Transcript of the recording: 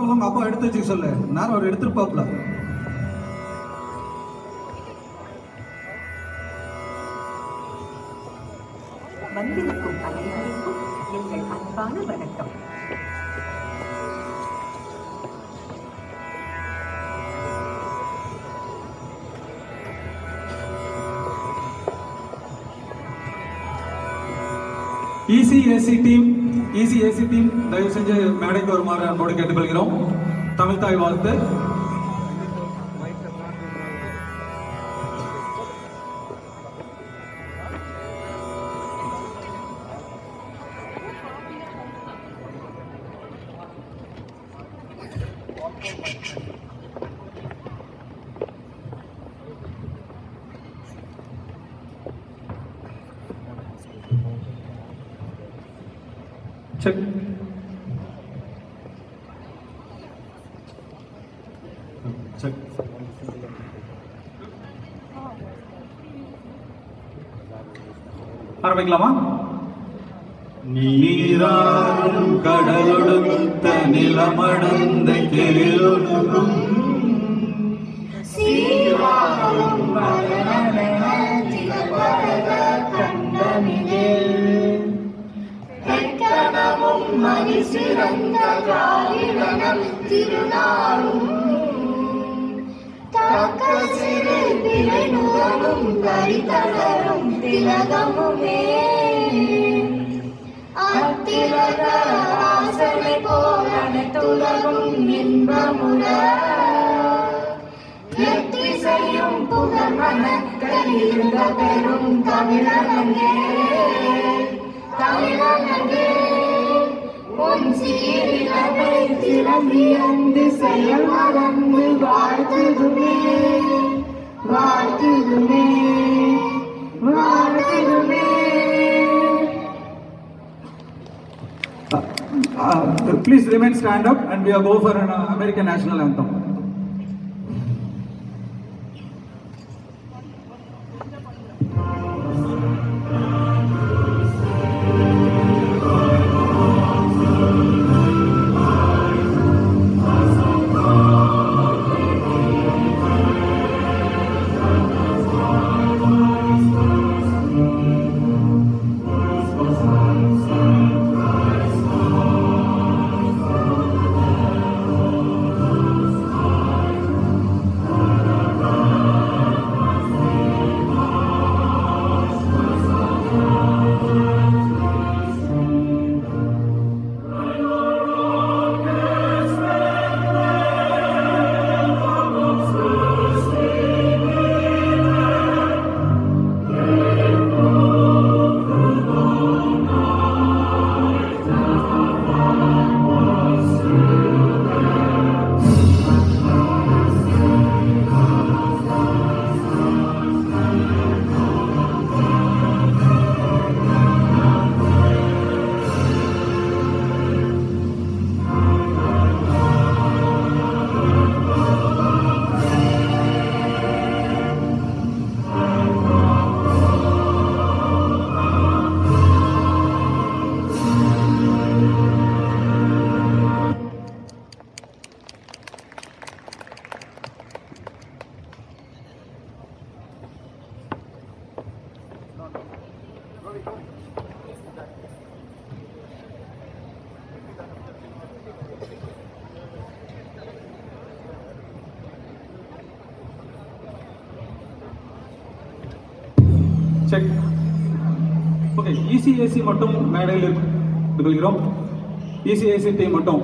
அவங்க அப்பா எடுத்து வச்சுக்க சொல்லு, நேரம் அவர் எடுத்துருப்பாப்ல. வந்திருக்கும் அனைவருக்கும் எங்கள் அன்பான வணக்கம். ECAC டீம் தயவு செஞ்சு மேடைக்கு வருமாறு அன்போடு கேட்டுக்கொள்கிறோம். தமிழ் தாய் வாழ்த்து. Check. Check. ஆரம்பிக்கலாமா? நீராடும் கடலொடுத்த நிலமடந்த கேளும் சீராடும் வளனமென திகழ்வரத கண்டமிதில் தெக்கணமும் மணி சிறந்த காலிடனம் திருநாளும் தக்க சிறு பிறை நுதலும் கரிதளரும் திலகமுமே அத்திலக ஆசனை போல் அனைத்துலகும் இன்பமுற எத்திசையும் புகழ் மணக்க இருந்த பெரும் தமிழனங்கே தமிழனங்கே உன் சீரிலவை திறமியந்து செயல் மறந்து வாழ்த்துதுமே வாழ்த்துதுமே வாழ்த்துதுமே. Please remain stand up and we are go for an American national anthem. Check. Okay, ECAC மட்டும் மேடையில் எடுத்துக்கொள்கிறோம். ECAC டீம் மட்டும்